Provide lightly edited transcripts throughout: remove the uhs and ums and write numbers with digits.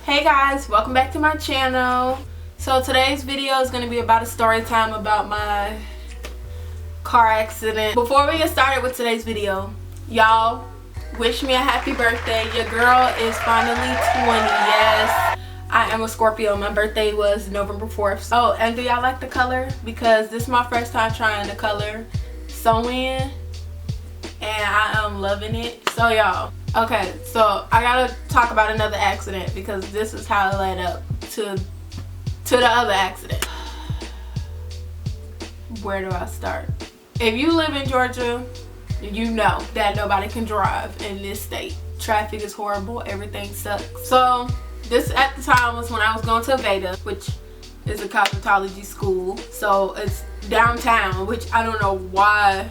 Hey guys, welcome back to my channel. So today's video is going to be about a story time about my car accident. Before we get started with today's video, y'all wish me a happy birthday. Your girl is finally 20. Yes, I am a Scorpio. My birthday was November 4th. Oh, and do y'all like the color? Because this is my first time trying the color sew-in, and I am loving it. So y'all, okay, so I gotta talk about another accident because this is how it led up to the other accident. Where do I start? If you live in Georgia, you know that nobody can drive in this state. Traffic is horrible, everything sucks. So this at the time was when I was going to Aveda, which is a cosmetology school. So it's downtown, which I don't know why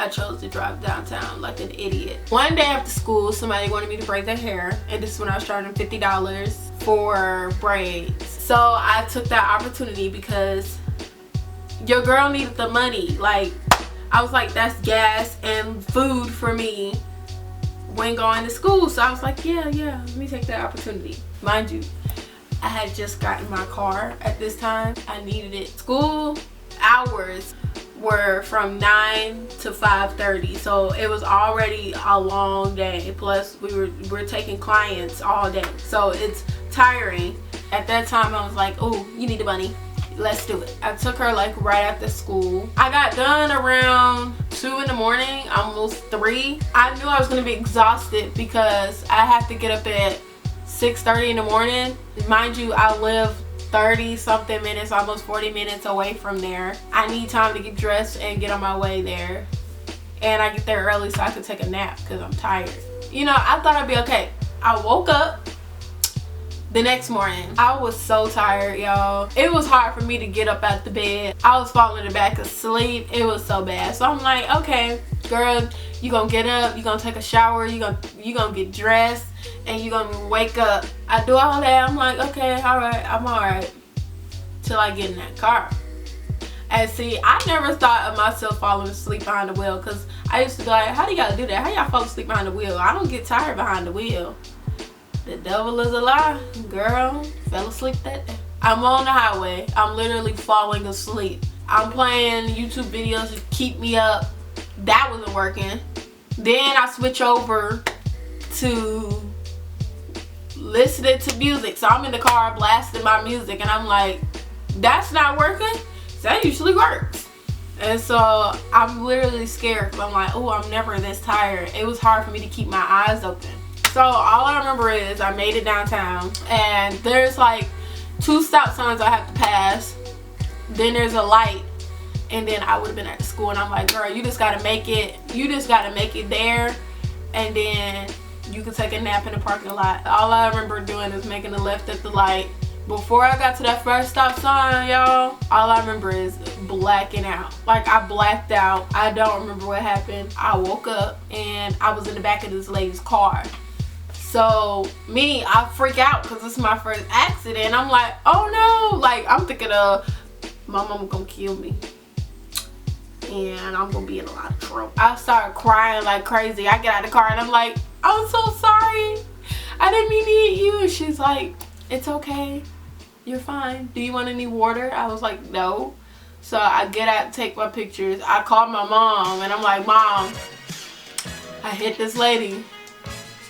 I chose to drive downtown like an idiot. One day after school, somebody wanted me to braid their hair, and this is when I was charging $50 for braids. So I took that opportunity because your girl needed the money. Like, I was like, that's gas and food for me when going to school. So I was like, yeah, let me take that opportunity. Mind you, I had just gotten my car at this time. I needed it. School hours were from 9 to 5:30, so it was already a long day. Plus we're taking clients all day, so it's tiring. At that time I was like, oh, you need the money, let's do it. I took her like right after school. I got done around 2 in the morning, almost 3. I knew I was going to be exhausted because I have to get up at 6:30 in the morning. Mind you, I live 30 something minutes, almost 40 minutes away from there. I need time to get dressed and get on my way there, and I get there early so I can take a nap because I'm tired. You know, I thought I'd be okay. I woke up the next morning. I was so tired, y'all. It was hard for me to get up out the bed. I was falling back asleep. It was so bad. So I'm like, okay, girl, you gonna get up, you gonna take a shower, you gonna get dressed, and you gonna wake up. I do all that. I'm like, okay, alright, I'm alright, till I get in that car. And see, I never thought of myself falling asleep behind the wheel, because I used to be like, how do y'all do that? How y'all fall asleep behind the wheel? I don't get tired behind the wheel. The devil is a lie. Girl, fell asleep that day. I'm on the highway. I'm literally falling asleep. I'm playing YouTube videos to keep me up. That wasn't working. Then I switch over to listening to music. So I'm in the car blasting my music, and I'm like, that's not working? That usually works. And so I'm literally scared because I'm like, oh, I'm never this tired. It was hard for me to keep my eyes open. So all I remember is I made it downtown, and there's like 2 stop signs I have to pass. Then there's a light, and then I would have been at the school, and I'm like, girl, you just gotta make it. You just gotta make it there, and then you can take a nap in the parking lot. All I remember doing is making a left at the light. Before I got to that first stop sign, y'all, all I remember is blacking out. Like, I blacked out. I don't remember what happened. I woke up and I was in the back of this lady's car. So me, I freak out because this is my first accident. I'm like, oh no. Like, I'm thinking of my mama gonna kill me, and I'm gonna be in a lot of trouble. I started crying like crazy. I get out of the car and I'm like, I'm so sorry, I didn't mean to hit you. And she's like, it's okay, you're fine. Do you want any water? I was like, no. So I get out, take my pictures. I called my mom and I'm like, Mom, I hit this lady.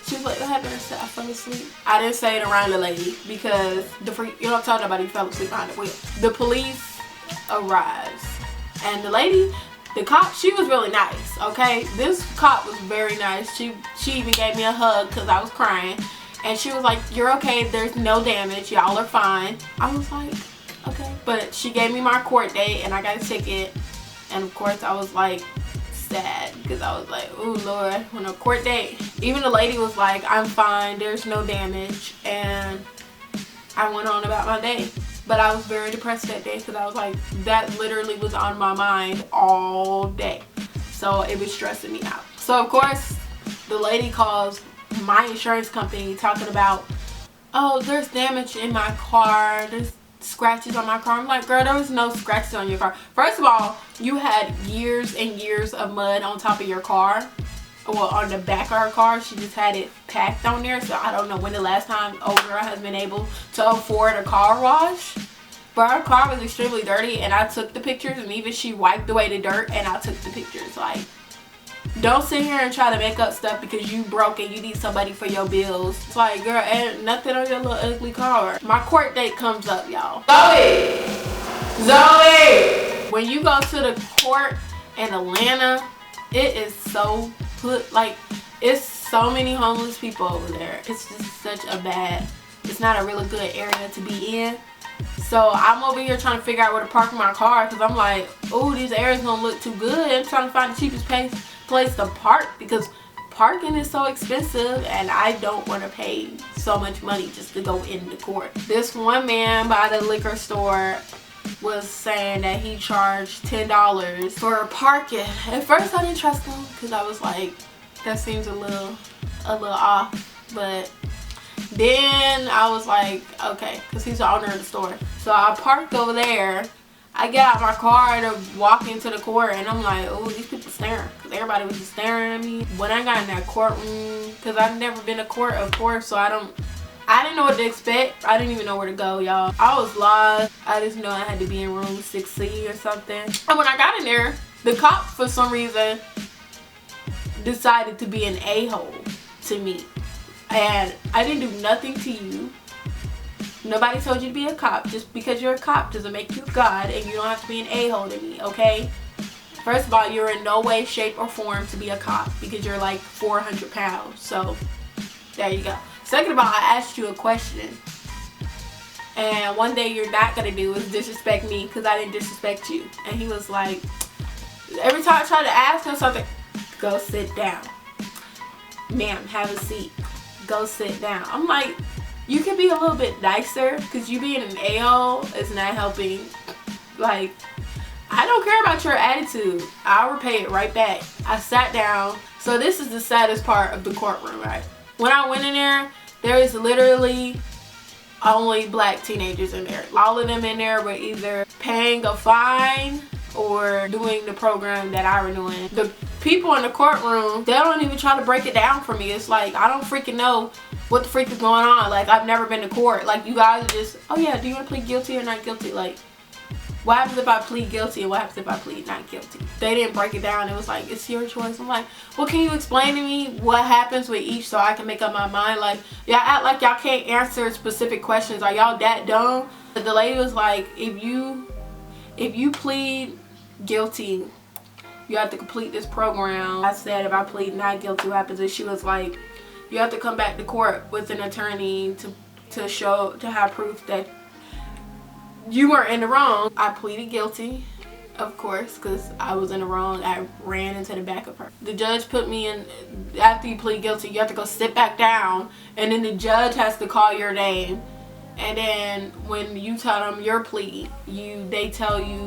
She was like, what happened? I said, I fell asleep. I didn't say it around the lady because you know, I'm talking about, he fell asleep behind the wheel. The police arrives, and the lady, the cop, she was really nice, okay? This cop was very nice. She even gave me a hug because I was crying, and she was like, you're okay, there's no damage, y'all are fine. I was like, okay. But she gave me my court date, and I got a ticket, and of course I was like sad because I was like, oh Lord, when a court date. Even the lady was like, I'm fine, there's no damage, and I went on about my day. But I was very depressed that day because I was like, that literally was on my mind all day. So it was stressing me out. So of course the lady calls my insurance company talking about, oh, there's damage in my car, there's scratches on my car. I'm like, girl, there was no scratches on your car. First of all, you had years and years of mud on top of your car. well, on the back of her car. She just had it packed on there. So I don't know when the last time old girl has been able to afford a car wash. But her car was extremely dirty, and I took the pictures, and even she wiped away the dirt, and I took the pictures. Like, don't sit here and try to make up stuff because you broke and you need somebody for your bills. It's like, girl, ain't nothing on your little ugly car. My court date comes up, y'all. Zoe! When you go to the court in Atlanta, it is so it's so many homeless people over there. It's just such a bad, it's not a really good area to be in. So I'm over here trying to figure out where to park my car because I'm like, oh, these areas don't look too good. I'm trying to find the cheapest place to park because parking is so expensive and I don't want to pay so much money just to go into court. This one man by the liquor store was saying that he charged $10 for parking. At first I didn't trust him because I was like, that seems a little off, but then I was like, okay, because he's the owner of the store. So I parked over there. I get out my car to walk into the court, and I'm like, oh, these people staring. Because everybody was just staring at me. When I got in that courtroom, because I've never been to court, of course, so I didn't know what to expect. I didn't even know where to go, y'all. I was lost. I just know I had to be in room 6C or something. And when I got in there, the cop, for some reason, decided to be an a-hole to me. And I didn't do nothing to you. Nobody told you to be a cop. Just because you're a cop doesn't make you God, and you don't have to be an a-hole to me, okay? First of all, you're in no way, shape, or form to be a cop because you're like 400 pounds. So, there you go. Second of all, I asked you a question. And one thing you're not going to do is disrespect me because I didn't disrespect you. And he was like, every time I try to ask him something, go sit down. Ma'am, have a seat. Go sit down. I'm like, you can be a little bit nicer because you being an a-hole is not helping. Like, I don't care about your attitude. I'll repay it right back. I sat down. So this is the saddest part of the courtroom, right? When I went in there is literally only black teenagers in there. All of them in there were either paying a fine or doing the program that I were doing. The people in the courtroom, they don't even try to break it down for me. It's like, I don't freaking know what the freak is going on. Like, I've never been to court. Like, you guys are just, oh yeah, do you want to plead guilty or not guilty? Like, what happens if I plead guilty and what happens if I plead not guilty? They didn't break it down. It was like, it's your choice. I'm like, well, can you explain to me what happens with each so I can make up my mind? Like, y'all act like y'all can't answer specific questions. Are y'all that dumb? But the lady was like, if you plead guilty, you have to complete this program. I said, if I plead not guilty, what happens? And she was like, you have to come back to court with an attorney to have proof that you weren't in the wrong. I pleaded guilty, of course, because I was in the wrong. I ran into the back of her. The judge put me in, after you plead guilty, you have to go sit back down, and then the judge has to call your name. And then when you tell them your plea, they tell you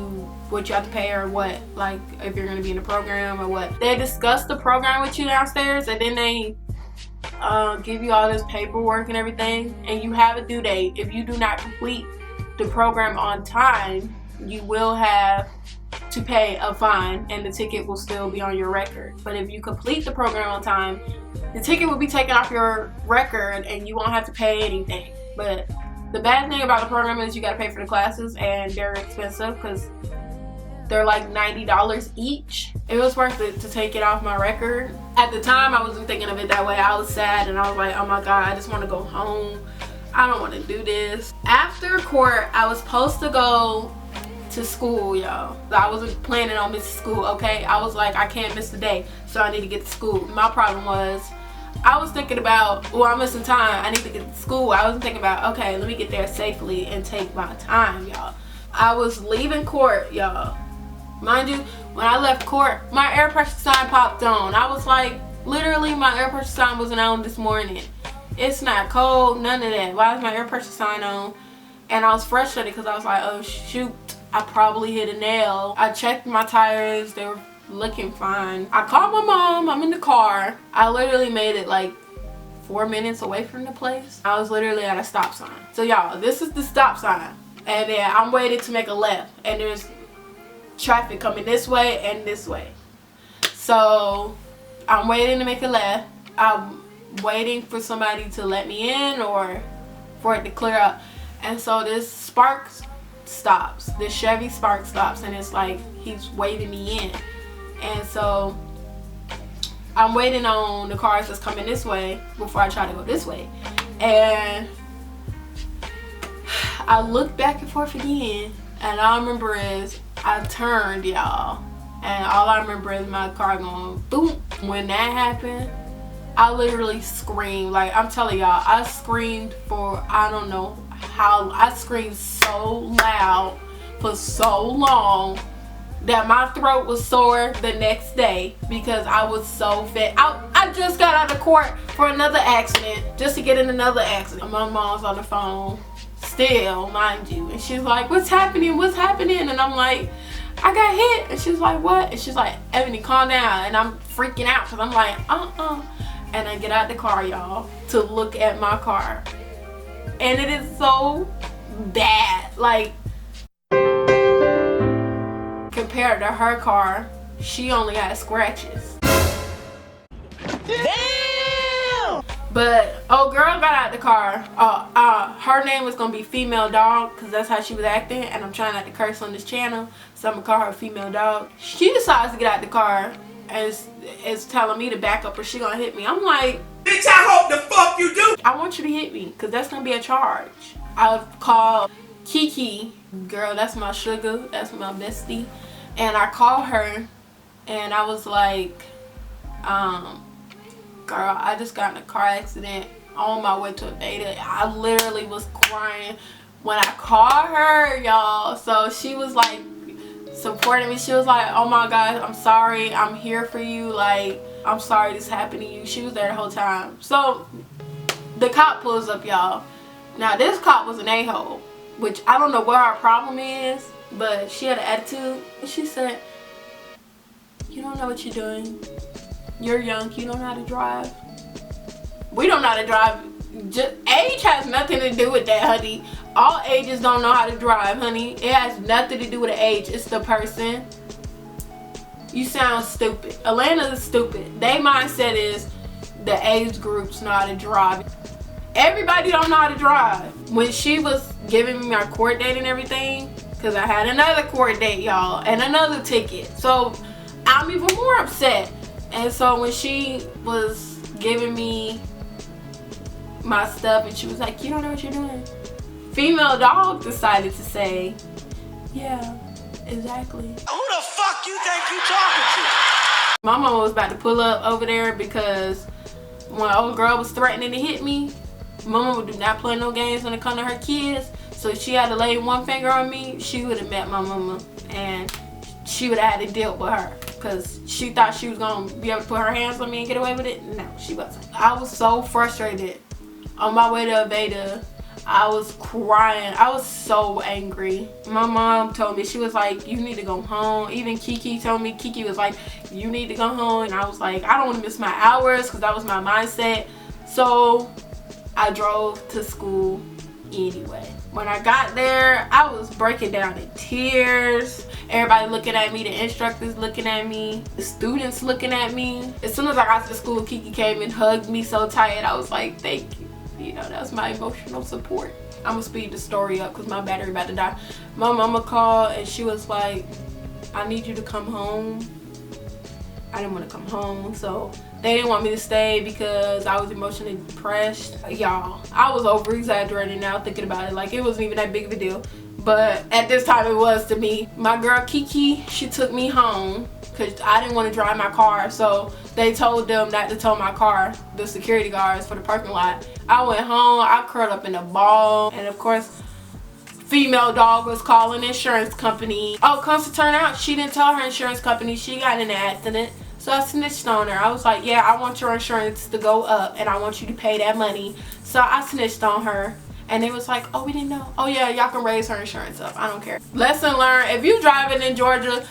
what you have to pay or what, like if you're going to be in the program or what. They discuss the program with you downstairs, and then they give you all this paperwork and everything, and you have a due date. If you do not complete the program on time, you will have to pay a fine, and the ticket will still be on your record. But if you complete the program on time, the ticket will be taken off your record and you won't have to pay anything. But the bad thing about the program is you got to pay for the classes, and they're expensive because they're like $90 each. It was worth it to take it off my record. At the time, I wasn't thinking of it that way. I was sad, and I was like, oh my God, I just want to go home. I don't want to do this. After court, I was supposed to go to school, y'all. I wasn't planning on missing school, okay? I was like, I can't miss the day, so I need to get to school. My problem was, I was thinking about, well, I'm missing time. I need to get to school. I wasn't thinking about, okay, let me get there safely and take my time, y'all. I was leaving court, y'all. Mind you, when I left court, my air pressure sign popped on. I was like, literally, my air pressure sign wasn't on this morning. It's not cold, none of that. Why is my air pressure sign on? And I was frustrated because I was like, oh shoot, I probably hit a nail. I checked my tires, they were looking fine. I called my mom, I'm in the car. I literally made it like 4 minutes away from the place. I was literally at a stop sign. So y'all, this is the stop sign. And then I'm waiting to make a left, and there's traffic coming this way and this way. So I'm waiting to make a left. I'm waiting for somebody to let me in or for it to clear up. And so this Spark stops. This Chevy Spark stops, and it's like he's waving me in. And so I'm waiting on the cars that's coming this way before I try to go this way. And I look back and forth again, and all I remember is I turned, y'all. And all I remember is my car going boom. When that happened, I literally screamed. Like, I'm telling y'all, I screamed for, I don't know how, I screamed so loud for so long that my throat was sore the next day because I was so fed. I just got out of court for another accident, just to get in another accident. My mom's on the phone still, mind you, and she's like, what's happening, what's happening? And I'm like, I got hit. And she's like, what? And she's like, Ebony, calm down. And I'm freaking out because I'm like, and I get out the car, y'all, to look at my car, and it is so bad. Like, compared to her car, she only had scratches. Damn! But old girl got out the car. Her name was gonna be Female Dog because that's how she was acting, and I'm trying not to curse on this channel, so I'm gonna call her Female Dog. She decides to get out the car and is telling me to back up or she gonna hit me. I'm like, bitch, I hope the fuck you do. I want you to hit me because that's gonna be a charge. I'll call Kiki. Girl, that's my sugar, that's my bestie. And I called her and I was like, girl, I just got in a car accident on my way to a date. I literally was crying when I called her, y'all. So she was like supporting me. She was like, oh my God, I'm sorry, I'm here for you. Like, I'm sorry this happened to you. She was there the whole time. So the cop pulls up, y'all. Now this cop was an a-hole, which I don't know what our problem is, but she had an attitude. And she said, you don't know what you're doing. You're young, you don't know how to drive. We don't know how to drive. Just, age has nothing to do with that, honey. All ages don't know how to drive, honey. It has nothing to do with the age. It's the person. You sound stupid. Atlanta is stupid. Their mindset is the age groups know how to drive. Everybody don't know how to drive. When she was giving me my court date and everything, because I had another court date, y'all, and another ticket. So I'm even more upset. And so when she was giving me my stuff and she was like, you don't know what you're doing. Female Dog decided to say, yeah, exactly. Who the fuck you think you talking to? My mama was about to pull up over there because when old girl was threatening to hit me, mama do not play no games when it comes to her kids. So if she had to lay one finger on me, she would have met my mama and she would have had to deal with her. Because she thought she was going to be able to put her hands on me and get away with it. No, she wasn't. I was so frustrated. On my way to Aveda, I was crying. I was so angry. My mom told me, she was like, you need to go home. Even Kiki told me, Kiki was like, you need to go home. And I was like, I don't want to miss my hours because that was my mindset. So I drove to school anyway. When I got there, I was breaking down in tears. Everybody looking at me, the instructors looking at me, the students looking at me. As soon as I got to school, Kiki came and hugged me so tight. I was like, thank you. You know, that's my emotional support. I'm gonna speed the story up because my battery about to die. My mama called and she was like, I need you to come home. I didn't want to come home, so they didn't want me to stay because I was emotionally depressed. Y'all, I was over exaggerating now thinking about it. Like, it wasn't even that big of a deal, but at this time it was to me. My girl Kiki, she took me home because I didn't want to drive my car, so they told them not to tow my car, the security guards for the parking lot. I went home, I curled up in a ball, and of course Female Dog was calling insurance company. Oh, comes to turn out, she didn't tell her insurance company she got in an accident. So I snitched on her. I was like, yeah, I want your insurance to go up and I want you to pay that money. So I snitched on her. And they was like, oh, we didn't know. Oh yeah, y'all can raise her insurance up. I don't care. Lesson learned, if you driving in Georgia,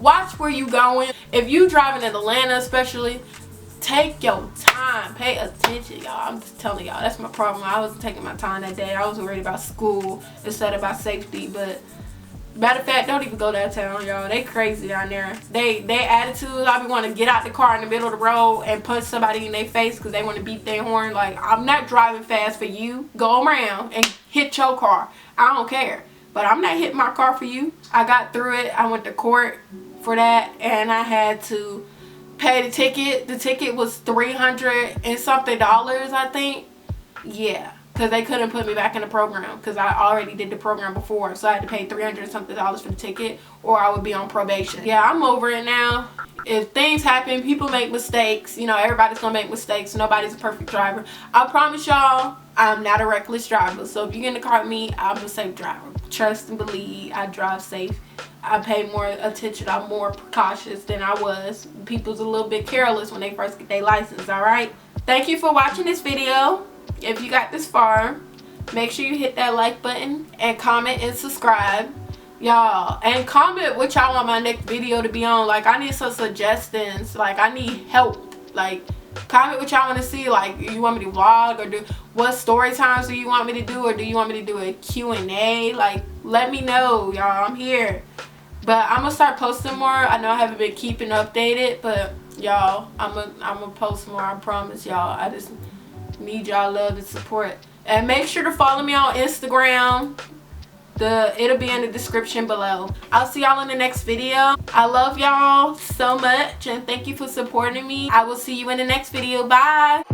watch where you going. If you driving in Atlanta especially, take your time. Pay attention, y'all. I'm just telling y'all, that's my problem. I wasn't taking my time that day. I was worried about school instead of about safety. But Matter of fact, don't even go downtown, y'all. They crazy down there. They attitudes, I be want to get out the car in the middle of the road and punch somebody in their face because they want to beat their horn. Like, I'm not driving fast for you. Go around and hit your car. I don't care. But I'm not hitting my car for you. I got through it. I went to court for that, and I had to pay the ticket. The ticket was $300 and something, I think. Yeah. Because they couldn't put me back in the program because I already did the program before. So I had to pay $300 and something for the ticket, or I would be on probation. Yeah, I'm over it now. If things happen, people make mistakes. You know, everybody's going to make mistakes. Nobody's a perfect driver. I promise y'all, I'm not a reckless driver. So if you get in the car with me, I'm a safe driver. Trust and believe, I drive safe. I pay more attention. I'm more precautious than I was. People's a little bit careless when they first get their license, alright? Thank you for watching this video. If you got this far, make sure you hit that like button and comment and subscribe, y'all. And comment what y'all want my next video to be on. Like, I need some suggestions. Like, I need help. Like, comment what y'all want to see. Like, you want me to vlog or do what story times do you want me to do, or do you want me to do a Q&A? Like, let me know, y'all. I'm here. But I'm gonna start posting more. I know I haven't been keeping updated, but y'all, I'm gonna post more. I promise y'all. I just need y'all love and support. And make sure to follow me on Instagram. It'll be in the description below. I'll see y'all in the next video. I love y'all so much, and thank you for supporting me. I will see you in the next video. Bye.